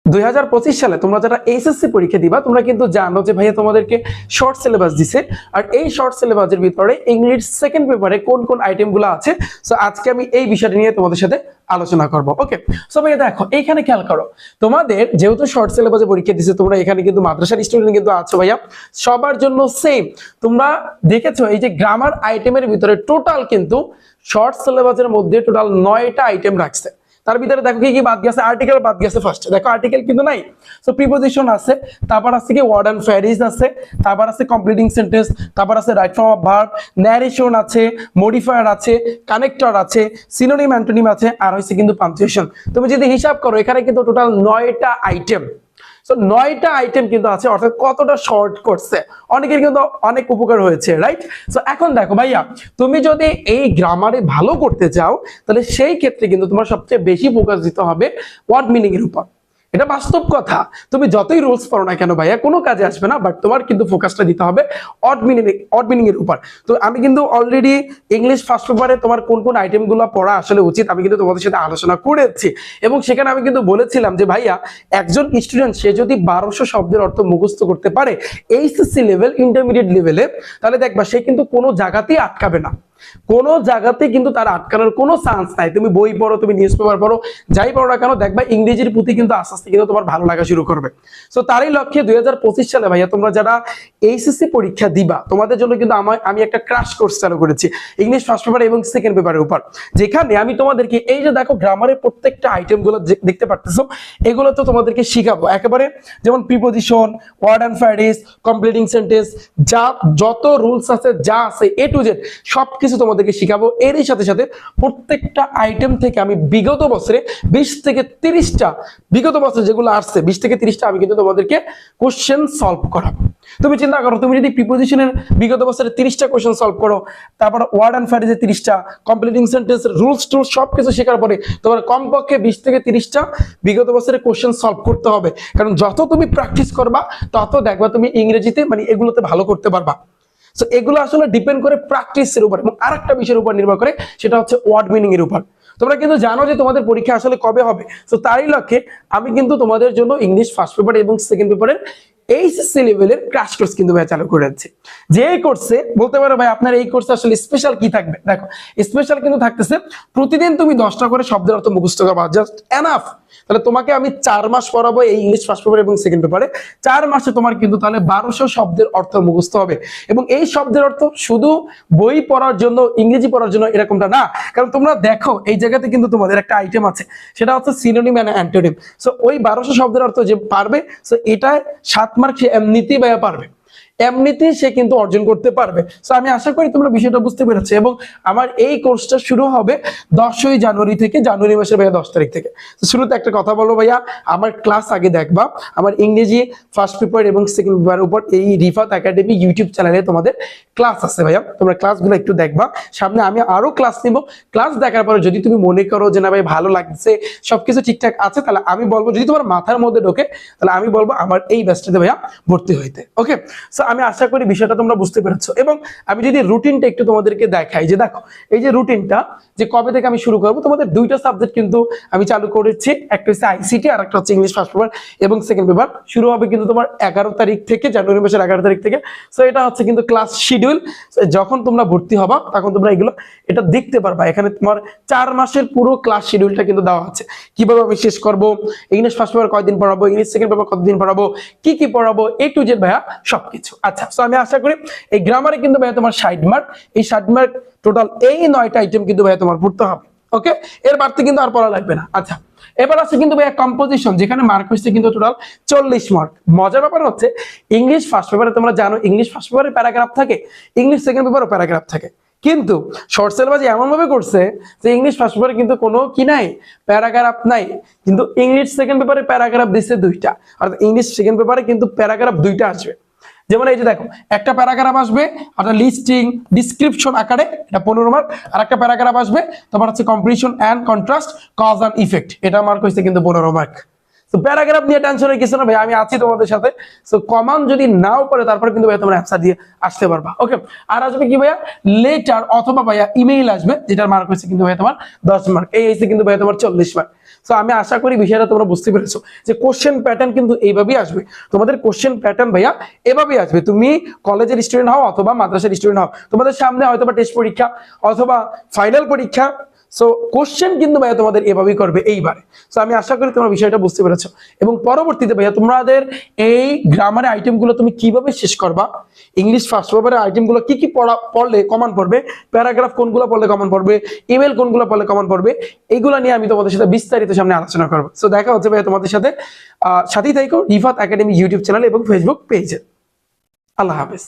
2025 সালে তোমরা যারা এইচএসসি পরীক্ষা দিবা তোমরা কিন্তু জানো যে ভাইয়া তোমাদেরকে শর্ট সিলেবাস দিছে। আর এই শর্ট সিলেবাসের ভিতরে ইংলিশ সেকেন্ড পেপারে কোন কোন আইটেমগুলো আছে, সো আজকে আমি এই বিষয়টা নিয়ে তোমাদের সাথে আলোচনা করব। ওকে, সো ভাইয়া দেখো এইখানে খেয়াল করো, তোমাদের যেহেতু শর্ট সিলেবাসে পরীক্ষা দিছে, তোমরা এখানে কিন্তু মাদ্রাসার স্টুডেন্ট কিন্তু আছো ভাইয়া, সবার জন্য সেম। তোমরা দেখেছো এই যে গ্রামার আইটেমের ভিতরে টোটাল কিন্তু শর্ট সিলেবাসের মধ্যে টোটাল 9টা আইটেম রাখছে। তার ভিতরে দেখো কি কি বাদ গেছে, আর্টিকেল বাদ গেছে। ফার্স্ট দেখো আর্টিকেল কিন্তু নাই, সো প্রিপোজিশন আছে, তারপর আছে কি ওয়ার্ড এন্ড ফ্রেজ আছে, তারপর আছে কমপ্লিটিং সেন্টেন্স, তারপর আছে right form of verb, narration আছে, মডিফায়ার আছে, কানেক্টর আছে, সিনোনিম অ্যান্টোনিম আছে, আর হইছে কিন্তু পাঞ্চুয়েশন। তুমি যদি হিসাব করো এখানে কিন্তু টোটাল 9টা আইটেম। সো 9টা আইটেম কিন্তু আছে, অর্থাৎ কতটা শর্ট করছে, অনেকের কিন্তু অনেক উপকার হয়েছে, রাইট? সো এখন দেখো ভাইয়া, তুমি যদি এই গ্রামারে ভালো করতে চাও তাহলে সেই ক্ষেত্রে কিন্তু তোমার সবচেয়ে বেশি ফোকাস দিতে হবে ওয়ার্ড মিনিং এর উপর। এটা বাস্তব কথা, তুমি যতই রুলস পড়ো না কেন ভাইয়া কোনো কাজে আসবে না, বাট তোমার কিন্তু ফোকাসটা দিতে হবে অড মিনিং এর উপর। তো আমি কিন্তু অলরেডি ইংলিশ ফার্স্ট পেপারে তোমার কোন কোন আইটেমগুলো পড়া আসলে উচিত আমি কিন্তু তোমাদের সাথে আলোচনা করেছি, এবং সেখানে আমি কিন্তু বলেছিলাম যে ভাইয়া একজন স্টুডেন্ট সে যদি 1200 শব্দের অর্থ মুখস্থ করতে পারে এইচএসসি লেভেল, ইন্টারমিডিয়েট লেভেলে, তাহলে দেখবা সে কিন্তু কোনো জায়গাতেই আটকাবে না, কোনো জায়গাতে কিন্তু তার আটকানোর কোনো চান্স নাই। তুমি বই পড়ো, তুমি নিউজ পেপার পড়ো, যাই পড়ো না কেন, দেখবা ইংরেজির প্রতি কিন্তু আস্তে আস্তে কিন্তু তোমার ভালো লাগা শুরু করবে। সো তারই লক্ষ্যে 2025 সালে ভাইয়া তোমরা যারা এইচএসসি পরীক্ষা দিবা তোমাদের জন্য কিন্তু আমি একটা ক্র্যাশ কোর্স চালু করেছি ইংলিশ ফার্স্ট পেপার এবং সেকেন্ড পেপারের উপর, যেখানে আমি তোমাদেরকে এই যে দেখো গ্রামারের প্রত্যেকটা আইটেমগুলো দেখতে পারতেছো, এগুলো তো তোমাদেরকে শিখাবো একেবারে, যেমন preposition, word and phrase, completing sentence, যত রুলস আছে, যা আছে এ টু জেড সবকিছু তোমাদেরকে শিখাবো। এরই সাথে সাথে প্রত্যেকটা আইটেম থেকে আমি বিগত বছরে 20 থেকে 30টা, বিগত বছরে যেগুলো আসছে 20 থেকে 30টা আমি কিন্তু তোমাদেরকে কোশ্চেন সলভ করাবো। তুমি চিন্তা করো, তুমি যদি প্রিপোজিশনের বিগত বছরে 30টা কোশ্চেন সলভ করো, তারপর ওয়ার্ড এন্ড ফ্রেজে 30টা, কমপ্লিটিং সেন্টেন্স, রুলস টুলস সবকিছু শেখার পরে তোমার কমপক্ষে 20 থেকে 30টা বিগত বছরের কোশ্চেন সলভ করতে হবে। কারণ যত তুমি প্র্যাকটিস করবা তত দেখবা তুমি ইংরেজিতে মানে এগুলোতে ভালো করতে পারবা। সো এগুলো আসলে ডিপেন্ড করে প্র্যাকটিসের উপর এবং আরেকটা বিষয়ের উপর নির্ভর করে, সেটা হচ্ছে ওয়ার্ড মিনিং এর উপর। তোমরা কিন্তু জানো যে তোমাদের পরীক্ষা আসলে কবে হবে, সো তারই লক্ষ্যে আমি কিন্তু তোমাদের জন্য ইংলিশ ফার্স্ট পেপার এবং সেকেন্ড পেপারের এইচএসসি লেভেলের ক্র্যাশ কোর্স কিন্তু ভাই চালু করে দিচ্ছি। যে কোর্সে বলতে পারো ভাই আপনার এই কোর্সে আসলে স্পেশাল কি থাকবে, দেখো স্পেশাল কিন্তু থাকতেছে প্রতিদিন তুমি 10টা করে শব্দের অর্থ মুখস্থ করবা, জাস্ট এনাফ। তাহলে তোমাকে আমি 4 মাস পড়াবো এই ইংলিশ ফার্স্ট পেপার এবং সেকেন্ড পেপারে, 4 মাসে তোমার কিন্তু তাহলে 1200 শব্দের অর্থ মুখস্থ হবে। এবং এই শব্দের অর্থ শুধু বই পড়ার জন্য, ইংরেজি পড়ার জন্য এরকমটা না, কারণ তোমরা দেখো এই জায়গাতে কিন্তু তোমাদের একটা আইটেম আছে, সেটা হচ্ছে সিনোনিম এন্ড অ্যান্টোনিম। সো ওই 1200 শব্দের অর্থ যে পারবে, সো এটা 7 মার্ক সে এমনিতেই ভাইয়া পারবে, এমনিতেই সে কিন্তু অর্জন করতে পারবে। সো আমি আশা করি তোমরা বিষয়টা বুঝতে পেরেছো। এবং আমার এই কোর্সটা শুরু হবে 10ই জানুয়ারি থেকে, জানুয়ারি মাসের ভাইয়া 10 তারিখ থেকে। তো শুরুতে একটা কথা বলবো ভাইয়া, আমার ক্লাস আগে দেখবা, আমার ইংরেজি ফার্স্ট পেপার এবং সেকেন্ড পেপারের উপর এই রিফাত একাডেমি ইউটিউব চ্যানেলে তোমাদের ক্লাস আছে ভাইয়া, তোমরা ক্লাসগুলো একটু দেখবা। সামনে আমি আরো ক্লাস নিব, ক্লাস দেখার পরে যদি তুমি মনে করো যে না ভাই ভালো লাগছে, সবকিছু ঠিকঠাক আছে, তাহলে আমি বলবো, যদি তোমার মাথার মধ্যে ঢোকে তাহলে আমি বলবো আমার এই ব্যাচটাতে ভাইয়া ভর্তি হইতে। ওকে, সো আমি আশা করি বিষয়টা তোমরা বুঝতে পেরেছো। এবং আমি যদি রুটিনটা একটু তোমাদেরকে দেখাই, যে দেখো এই যে রুটিনটা, যে কবে থেকে আমি শুরু করবো, তোমাদের 2টা সাবজেক্ট কিন্তু আমি চালু করেছি, একটা হচ্ছে আইসিটি আর একটা হচ্ছে ইংলিশ ফার্স্ট পেপার এবং সেকেন্ড পেপার। শুরু হবে কিন্তু তোমার 11 তারিখ থেকে, জানুয়ারি মাসের 11 তারিখ থেকে। সো এটা হচ্ছে কিন্তু ক্লাস শিডিউল, যখন তোমরা ভর্তি হবা তখন তোমরা এগুলো এটা দেখতে পারবা। এখানে তোমার 4 মাসের পুরো ক্লাস শিডিউলটা কিন্তু দেওয়া আছে, কিভাবে আমি শেষ করবো, ইংলিশ ফার্স্ট পেপার কয়দিন পড়াবো, ইংলিশ সেকেন্ড পেপার কতদিন পড়াবো, কি কি পড়াবো, এ টু জেড ভাইয়া সবকিছু। আচ্ছা, সো আমি আশা করি এই গ্রামারে কিন্তু ভাইয়া তোমার 60 মার্ক, এই 60 মার্ক টোটাল এই 9টা আইটেম কিন্তু ভাইয়া তোমার পড়তে হবে। ওকে, এর বাড়তি কিন্তু আর পড়া লাগবে না। আচ্ছা, এবার আছে কিন্তু ভাইয়া কম্পোজিশন, যেখানে মার্ক হচ্ছে কিন্তু টোটাল 40 মার্ক। মজার ব্যাপার হচ্ছে ইংলিশ ফার্স্ট পেপারে তোমরা জানো ইংলিশ ফার্স্ট পেপারে প্যারাগ্রাফ থাকে, ইংলিশ সেকেন্ড পেপারও প্যারাগ্রাফ থাকে, কিন্তু শর্ট সিলেবাস এমন ভাবে করছে যে ইংলিশ ফার্স্ট পেপারে কিন্তু কোনো কি নাই, প্যারাগ্রাফ নাই, কিন্তু ইংলিশ সেকেন্ড পেপারে প্যারাগ্রাফ দিচ্ছে 2টা, অর্থাৎ ইংলিশ সেকেন্ড পেপারে কিন্তু প্যারাগ্রাফ 2টা আসবে। যেমন এই যে দেখো একটা প্যারাগ্রাফ আসবে আপনার লিস্টিং ডিসক্রিপশন আকারে, এটা 15 মার্ক, আর একটা প্যারাগ্রাফ আসবে তোমার হচ্ছে comparison and contrast cause and effect, এটা মার্ক হইছে কিন্তু 15 মার্ক। তো প্যারাগ্রাফ নিয়ে টেনশনের কিছু না ভাই, আমি আছি তোমাদের সাথে। সো কমন যদি নাও পড়ে তারপরে কিন্তু ভাই তোমরা অ্যান্সার দিয়ে আসতে পারবা। ওকে, আর আসবে কি ভাইয়া লেটার অথবা ভাইয়া ইমেইল আসবে, যেটার মার্ক হচ্ছে কিন্তু ভাই তোমার 10 মার্ক, এই হইছে কিন্তু ভাই তোমার 40 মার্ক। সো আমি আশা করি বিষয়টা তোমরা বুঝতে পেরেছো যে কোশ্চেন প্যাটার্ন কিন্তু এইভাবেই আসবে। তোমাদের কোশ্চেন প্যাটার্ন ভাইয়া এভাবেই আসবে। তুমি কলেজের স্টুডেন্ট হও অথবা মাদ্রাসার স্টুডেন্ট হও, তোমাদের সামনে হয়তো বা টেস্ট পরীক্ষা অথবা ফাইনাল পরীক্ষা, সো কোশ্চেন কিন্তু ভাইয়া তোমাদের এভাবেই করবে এইবারে। সো আমি আশা করি তোমরা বিষয়টা বুঝতে পেরেছো। এবং পরবর্তীতে ভাইয়া তোমাদের এই গ্রামারের আইটেমগুলো তুমি কিভাবে শেষ করবা, ইংলিশ ফার্স্ট পেপারের আইটেমগুলো কি কি পড়লে কমন পড়বে, প্যারাগ্রাফ কোনগুলো পড়লে কমন পড়বে, ইমেল কোনগুলো পড়লে কমন পড়বে, এইগুলো নিয়ে আমি তোমাদের সাথে বিস্তারিত সামনে আলোচনা করবো। সো দেখা হচ্ছে ভাইয়া তোমাদের সাথে, সাথেই থাকো রিফাত একাডেমি ইউটিউব চ্যানেল এবং ফেসবুক পেজে। আল্লাহ হাফেজ।